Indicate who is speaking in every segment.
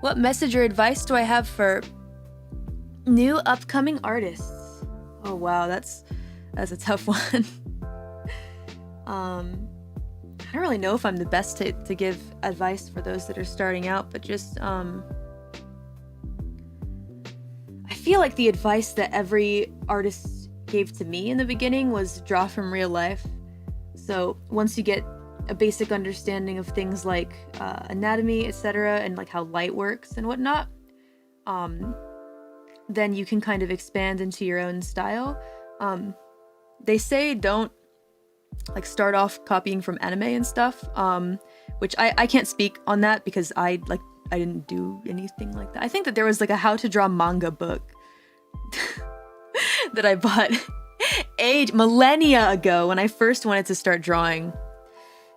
Speaker 1: What message or advice do I have for new upcoming artists? Oh wow, that's a tough one. I don't really know if I'm the best to give advice for those that are starting out, but just I feel like the advice that every artist gave to me in the beginning was draw from real life. So once you get a basic understanding of things like anatomy, etc., and like how light works and whatnot, then you can kind of expand into your own style. They say don't like start off copying from anime and stuff, which I can't speak on that because I didn't do anything like that. I think that there was like a how to draw manga book that I bought millennia ago when I first wanted to start drawing.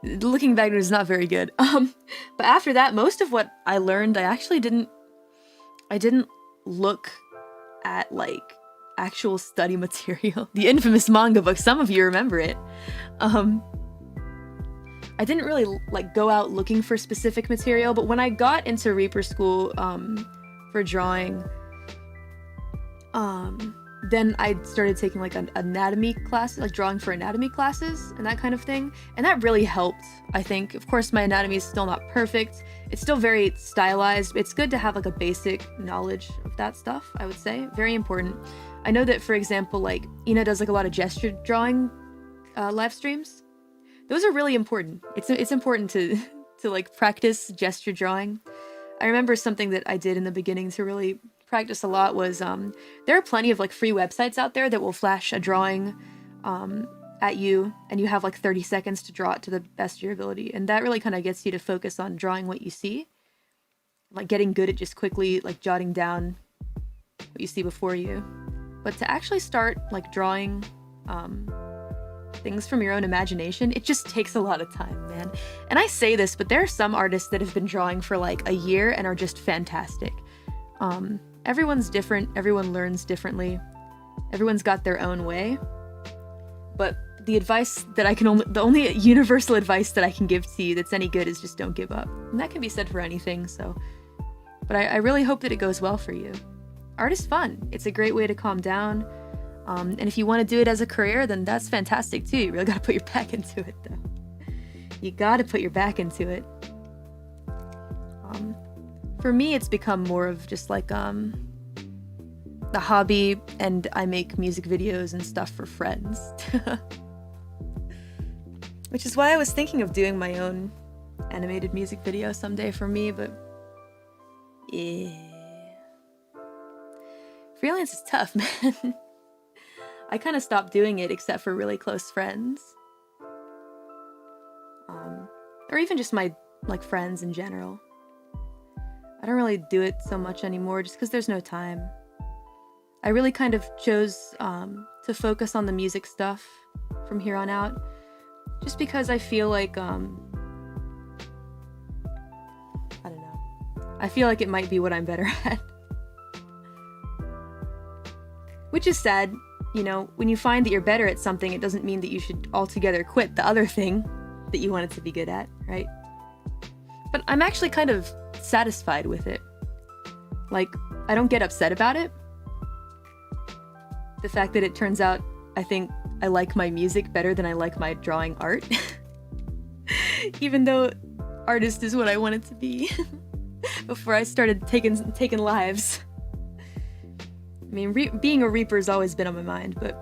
Speaker 1: Looking back, it was not very good. But after that, most of what I learned, I actually didn't look at like actual study material. The infamous manga book, some of you remember it. I didn't really like go out looking for specific material, but when I got into Reaper School for drawing, then I started taking like an anatomy class, like drawing for anatomy classes and that kind of thing. And that really helped, I think. Of course, my anatomy is still not perfect. It's still very stylized. It's good to have like a basic knowledge of that stuff, I would say. Very important. I know that, for example, like Ina does like a lot of gesture drawing live streams. Those are really important. It's important to like practice gesture drawing. I remember something that I did in the beginning to really practice a lot was there are plenty of like free websites out there that will flash a drawing at you, and you have like 30 seconds to draw it to the best of your ability, and that really kind of gets you to focus on drawing what you see, like getting good at just quickly like jotting down what you see before you. But to actually start like drawing things from your own imagination, it just takes a lot of time, man. And I say this, but there are some artists that have been drawing for like a year and are just fantastic. Everyone's different, everyone learns differently, everyone's got their own way, but the advice that the only universal advice that I can give to you that's any good is just don't give up. And that can be said for anything, so. But I really hope that it goes well for you. Art is fun. It's a great way to calm down. And if you want to do it as a career, then that's fantastic too. You really gotta put your back into it though. You gotta put your back into it. For me, it's become more of just like the hobby, and I make music videos and stuff for friends. Which is why I was thinking of doing my own animated music video someday for me, but yeah. Freelance is tough, man. I kind of stopped doing it except for really close friends. Or even just my like friends in general. I don't really do it so much anymore just because there's no time. I really kind of chose to focus on the music stuff from here on out, just because I feel like, I don't know. I feel like it might be what I'm better at. Which is sad, you know, when you find that you're better at something, it doesn't mean that you should altogether quit the other thing that you wanted to be good at, right? But I'm actually kind of satisfied with it. Like, I don't get upset about it. The fact that it turns out I think I like my music better than I like my drawing art. Even though artist is what I wanted to be before I started taking lives. I mean, being a Reaper's always been on my mind, but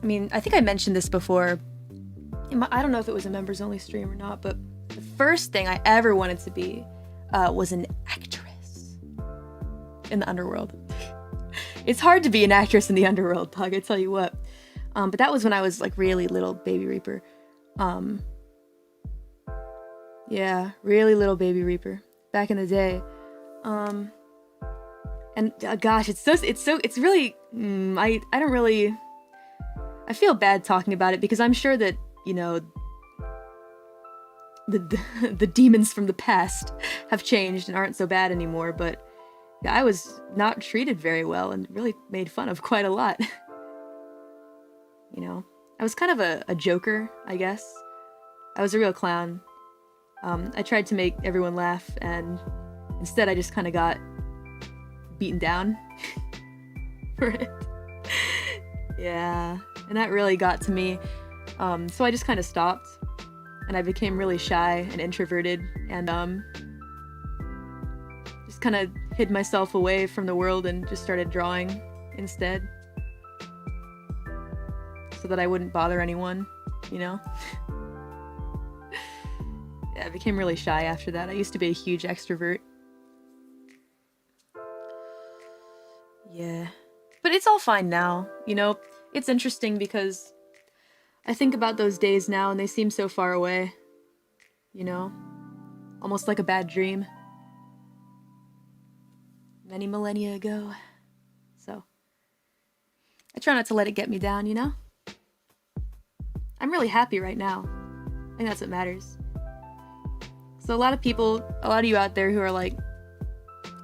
Speaker 1: I mean, I think I mentioned this before. I don't know if it was a members only stream or not, but the first thing I ever wanted to be was an actress in the underworld. It's hard to be an actress in the underworld, dog, I tell you what. But that was when I was like really little baby Reaper. Yeah, really little baby Reaper back in the day. And gosh, it's really, I don't really, I feel bad talking about it because I'm sure that, you know, the demons from the past have changed and aren't so bad anymore, but yeah, I was not treated very well and really made fun of quite a lot. You know, I was kind of a joker, I guess. I was a real clown. I tried to make everyone laugh, and instead I just kind of got beaten down for it. Yeah, and that really got to me. So I just kind of stopped, and I became really shy and introverted, and just kind of hid myself away from the world and just started drawing instead, so that I wouldn't bother anyone, you know? Yeah, I became really shy after that. I used to be a huge extrovert. Yeah. But it's all fine now, you know? It's interesting because I think about those days now and they seem so far away, you know? Almost like a bad dream. Many millennia ago. So, I try not to let it get me down, you know? I'm really happy right now. I think that's what matters. So a lot of you out there who are like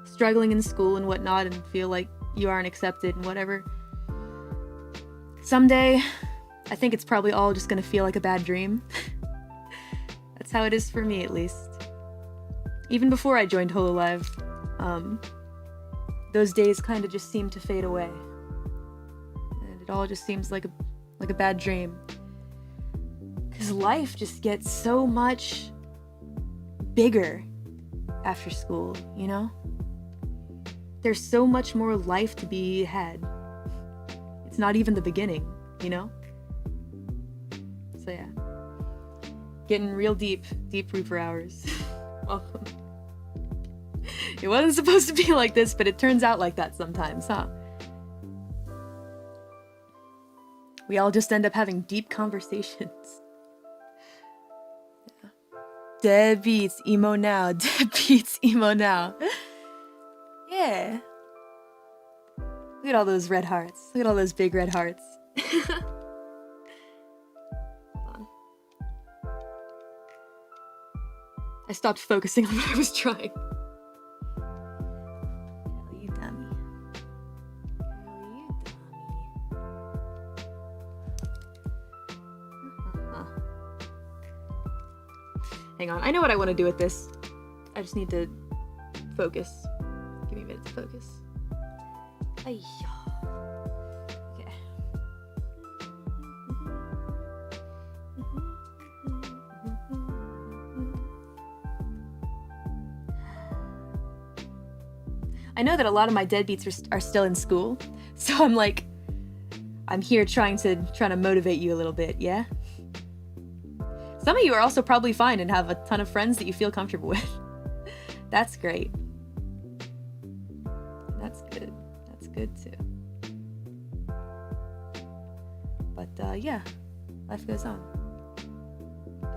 Speaker 1: struggling in school and whatnot and feel like you aren't accepted and whatever, someday I think it's probably all just gonna feel like a bad dream. That's how it is for me, at least. Even before I joined HololiveEN, those days kind of just seem to fade away, and it all just seems like a bad dream. Because life just gets so much bigger after school, you know? There's so much more life to be had. It's not even the beginning, you know? So yeah. Getting real deep Reaper hours. Welcome. It wasn't supposed to be like this, but it turns out like that sometimes, huh? We all just end up having deep conversations. Dead beats, emo now. Dead beats, emo now. Yeah. Look at all those red hearts. Look at all those big red hearts. I stopped focusing on what I was trying. You dummy. You dummy. Hang on, I know what I want to do with this. I just need to focus. Give me a minute to focus. Okay. I know that a lot of my deadbeats are still in school, so I'm here trying to motivate you a little bit, yeah? Some of you are also probably fine and have a ton of friends that you feel comfortable with. That's great. That's good. That's good too. But yeah, life goes on.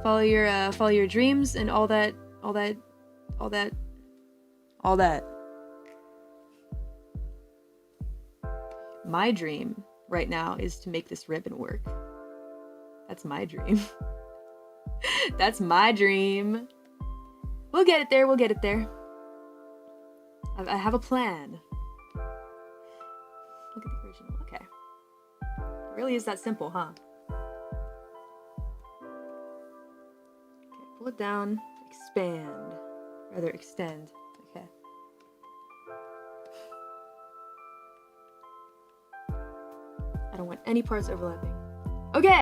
Speaker 1: Follow your dreams and all that. My dream right now is to make this ribbon work. That's my dream. That's my dream. We'll get it there, we'll get it there. I have a plan. Look at the original, okay. It really is that simple, huh? Okay, pull it down, expand. Rather, extend, okay. I don't want any parts overlapping. Okay!